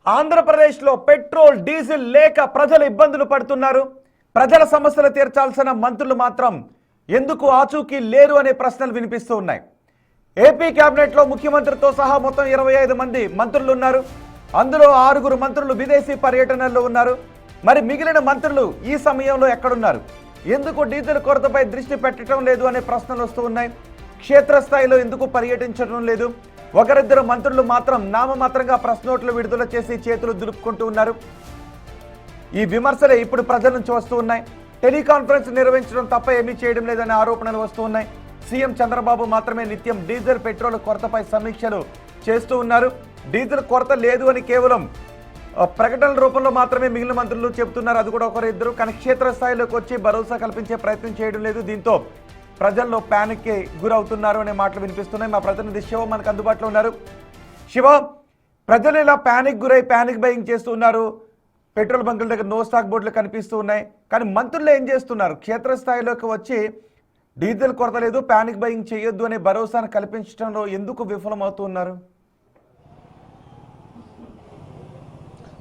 ఆంధ్రప్రదేశ్లో petrol diesel లేక ప్రజలు ఇబ్బందులు పడుతున్నారు. ప్రజల సమస్యలు తీర్చాల్సిన మంత్రులు మాత్రం ఎందుకు ఆచూకీ లేరు అనే ప్రశ్నలు వినిపిస్తూ ఉన్నాయి. ఏపీ కేబినెట్లో ముఖ్యమంత్రితో సహా మొత్తం 25 మంది మంత్రులు ఉన్నారు. అందులో 6 మంత్రులు విదేశీ పర్యటనల్లో ఉన్నారు. మరి మిగిలిన మంత్రులు ఈ సమయంలో ఎక్కడున్నారు? ఎందుకు డీజిల్ కొరతపై దృష్టి పెట్టడం లేదు అనే ప్రశ్నలు వస్తూ ఉన్నాయి. క్షేత్రస్థాయిలో ఎందుకు పర్యటించడం లేదు? ఒకరిద్దరు మంత్రులు మాత్రం నామమాత్రంగా ప్రెస్ నోట్లు విడుదల చేసి చేతులు దులుపుకుంటూ ఉన్నారు. ఈ విమర్శలే ఇప్పుడు ప్రజల నుంచి వస్తూ ఉన్నాయి. టెలికాన్ఫరెన్స్ నిర్వహించడం తప్ప ఏమీ చేయడం లేదనే ఆరోపణలు వస్తూ ఉన్నాయి. సీఎం చంద్రబాబు మాత్రమే నిత్యం డీజిల్ పెట్రోల్ కొరతపై సమీక్షలు చేస్తూ ఉన్నారు. డీజిల్ కొరత లేదు అని కేవలం ప్రకటనల రూపంలో మాత్రమే మిగిలిన మంత్రులు చెబుతున్నారు. అది కూడా ఒకరిద్దరు. కానీ క్షేత్రస్థాయిలోకి వచ్చి భరోసా కల్పించే ప్రయత్నం చేయడం లేదు. దీంతో ప్రజల్లో ప్యానిక్కి గురవుతున్నారు అనే మాటలు వినిపిస్తున్నాయి. మా ప్రతినిధి శివ మనకు అందుబాటులో ఉన్నారు. శివ, ప్రజలు ఇలా ప్యానిక్ బయింగ్ చేస్తూ ఉన్నారు. పెట్రోల్ బంకుల దగ్గర నో స్టాక్ బోర్డులు కనిపిస్తూ ఉన్నాయి. కానీ మంత్రులు ఏం చేస్తున్నారు? క్షేత్రస్థాయిలోకి వచ్చి డీజిల్ కొరత లేదు, ప్యానిక్ బయింగ్ చేయొద్దు అనే భరోసాను కల్పించడంలో ఎందుకు విఫలమవుతున్నారు?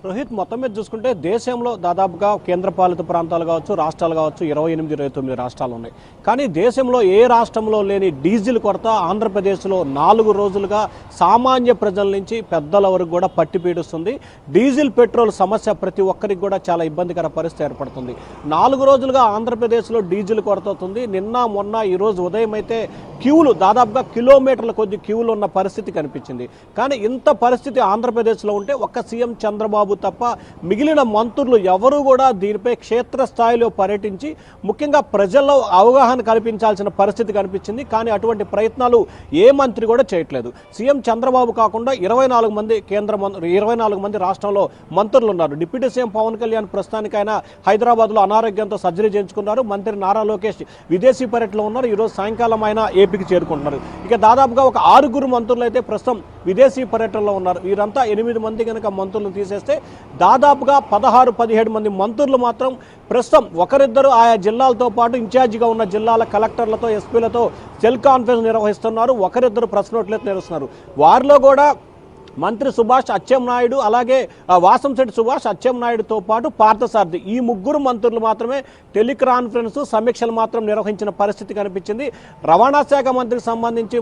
రోహిత్, మొత్తం మీద చూసుకుంటే దేశంలో దాదాపుగా కేంద్రపాలిత ప్రాంతాలు కావచ్చు, రాష్ట్రాలు కావచ్చు, 28, 29 రాష్ట్రాలు ఉన్నాయి. కానీ దేశంలో ఏ రాష్ట్రంలో లేని డీజిల్ కొరత ఆంధ్రప్రదేశ్లో 4 రోజులుగా సామాన్య ప్రజల నుంచి పెద్దల వరకు కూడా పట్టి పీడిస్తుంది. డీజిల్ పెట్రోల్ సమస్య ప్రతి ఒక్కరికి కూడా చాలా ఇబ్బందికర పరిస్థితి ఏర్పడుతుంది. 4 రోజులుగా ఆంధ్రప్రదేశ్లో డీజిల్ కొరత అవుతుంది. నిన్న మొన్న ఈరోజు ఉదయం అయితే క్యూలు దాదాపుగా కిలోమీటర్ల కొద్ది క్యూలు ఉన్న పరిస్థితి కనిపించింది. కానీ ఇంత పరిస్థితి ఆంధ్రప్రదేశ్లో ఉంటే ఒక్క సీఎం చంద్రబాబు తప్ప మిగిలిన మంత్రులు ఎవరూ కూడా దీనిపై క్షేత్రస్థాయిలో పర్యటించి ముఖ్యంగా ప్రజల్లో అవగాహన కల్పించాల్సిన పరిస్థితి కనిపించింది. కానీ అటువంటి ప్రయత్నాలు ఏ మంత్రి కూడా చేయట్లేదు. సీఎం చంద్రబాబు కాకుండా 24 మంది 24 మంది రాష్ట్రంలో మంత్రులు ఉన్నారు. డిప్యూటీ సీఎం పవన్ కళ్యాణ్ ప్రస్తుతానికి ఆయన హైదరాబాద్లో అనారోగ్యంతో సర్జరీ చేయించుకున్నారు. మంత్రి నారా లోకేష్ విదేశీ పర్యటనలో ఉన్నారు. ఈరోజు సాయంకాలం ఆయన ఏపీకి చేరుకుంటున్నారు. ఇక దాదాపుగా ఒక 6 మంత్రులు అయితే ప్రస్తుతం విదేశీ పర్యటనలో ఉన్నారు. వీరంతా 8 మంది కనుక మంత్రులను తీసేస్తే దాదాపుగా 16-17 మంది మంత్రులు మాత్రం ప్రస్తుతం ఒకరిద్దరు ఆయా జిల్లాలతో పాటు ఇన్ఛార్జిగా ఉన్న జిల్లాల కలెక్టర్లతో, ఎస్పీలతో సెల్ కాన్ఫరెన్స్ నిర్వహిస్తున్నారు. ఒకరిద్దరు ప్రెస్ నోట్లైతే నిర్వహిస్తున్నారు. వారిలో కూడా మంత్రి సుభాష్ అచ్చెన్నాయుడు, అలాగే వాసంశెట్టి సుభాష్ అచ్చెన్నాయుడుతో పాటు పార్థసారథి, ఈ 3 మంత్రులు మాత్రమే టెలికాన్ఫరెన్స్ సమీక్షలు మాత్రం నిర్వహించిన పరిస్థితి కనిపించింది. రవాణా శాఖ మంత్రికి సంబంధించి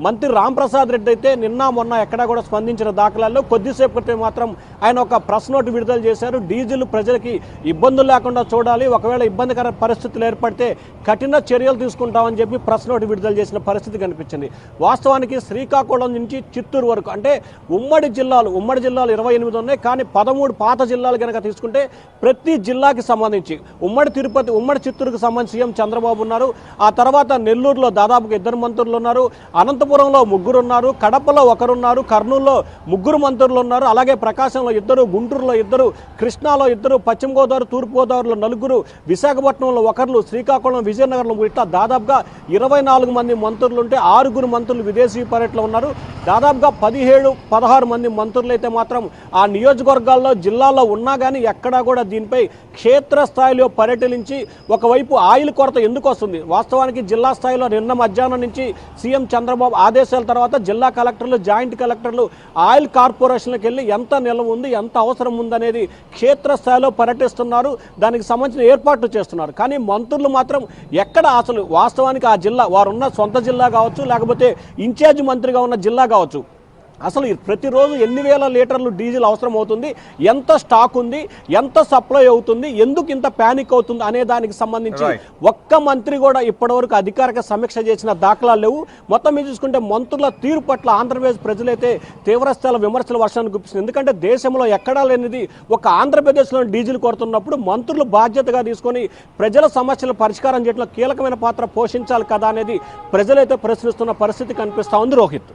మంత్రి రాంప్రసాద్ రెడ్డి అయితే నిన్న మొన్న ఎక్కడా కూడా స్పందించిన దాఖలాల్లో కొద్దిసేపు క్రితం మాత్రం ఆయన ఒక ప్రెస్ నోట్ విడుదల చేశారు. డీజిల్ ప్రజలకి ఇబ్బందులు లేకుండా చూడాలి, ఒకవేళ ఇబ్బందికర పరిస్థితులు ఏర్పడితే కఠిన చర్యలు తీసుకుంటామని చెప్పి ప్రెస్ నోట్ విడుదల చేసిన పరిస్థితి కనిపించింది. వాస్తవానికి శ్రీకాకుళం నుంచి చిత్తూరు వరకు అంటే ఉమ్మడి జిల్లాలు 28 ఉన్నాయి. కానీ 13 పాత జిల్లాలు కనుక తీసుకుంటే ప్రతి జిల్లాకి సంబంధించి ఉమ్మడి తిరుపతి, ఉమ్మడి చిత్తూరుకు సంబంధించి సీఎం చంద్రబాబు ఉన్నారు. ఆ తర్వాత నెల్లూరులో దాదాపుగా 2 మంత్రులు ఉన్నారు. అనంతపురంలో 3 ఉన్నారు. కడపలో 1 ఉన్నారు. కర్నూలులో 3 మంత్రులు ఉన్నారు. అలాగే ప్రకాశంలో 2, గుంటూరులో 2, కృష్ణాలో 2, పశ్చిమ గోదావరి, తూర్పు గోదావరిలో 4, విశాఖపట్నంలో 1, శ్రీకాకుళం, విజయనగరంలో ఇట్లా దాదాపుగా 24 మంది మంత్రులు ఉంటే 6 మంత్రులు విదేశీ పర్యటనలో ఉన్నారు. దాదాపుగా 16 మంది మంత్రులు అయితే మాత్రం ఆ నియోజకవర్గాల్లో, జిల్లాల్లో ఉన్నా కానీ ఎక్కడా కూడా దీనిపై క్షేత్రస్థాయిలో పర్యటించి ఒకవైపు ఆయిల్ కొరత ఎందుకు వస్తుంది, వాస్తవానికి జిల్లా స్థాయిలో నిన్న మధ్యాహ్నం నుంచి సీఎం చంద్రబాబు ఆదేశాల తర్వాత జిల్లా కలెక్టర్లు, జాయింట్ కలెక్టర్లు ఆయిల్ కార్పొరేషన్లకు వెళ్ళి ఎంత నిల్వ ఉంది, ఎంత అవసరం ఉందనేది క్షేత్రస్థాయిలో పర్యటిస్తున్నారు. దానికి సంబంధించిన ఏర్పాట్లు చేస్తున్నారు. కానీ మంత్రులు మాత్రం ఎక్కడ అసలు వాస్తవానికి ఆ జిల్లా వారున్న సొంత జిల్లా కావచ్చు, లేకపోతే ఇన్ఛార్జ్ మంత్రిగా ఉన్న జిల్లా కావచ్చు, అసలు ప్రతిరోజు ఎన్ని వేల లీటర్లు డీజిల్ అవసరం అవుతుంది, ఎంత స్టాక్ ఉంది, ఎంత సప్లై అవుతుంది, ఎందుకు ఇంత ప్యానిక్ అవుతుంది అనే దానికి సంబంధించి ఒక్క మంత్రి కూడా ఇప్పటివరకు అధికారిక సమీక్ష చేసిన దాఖలాలు లేవు. మొత్తం మీద చూసుకుంటే మంత్రుల తీరు పట్ల ఆంధ్రప్రదేశ్ ప్రజలైతే తీవ్రస్థాయిలో విమర్శల వర్షాన్ని గుప్పిస్తుంది. ఎందుకంటే దేశంలో ఎక్కడా లేనిది ఒక ఆంధ్రప్రదేశ్లో డీజిల్ కొడుతున్నప్పుడు మంత్రులు బాధ్యతగా తీసుకొని ప్రజల సమస్యల పరిష్కారం చేయడంలో కీలకమైన పాత్ర పోషించాలి కదా అనేది ప్రజలైతే ప్రశ్నిస్తున్న పరిస్థితి కనిపిస్తూ ఉంది. రోహిత్.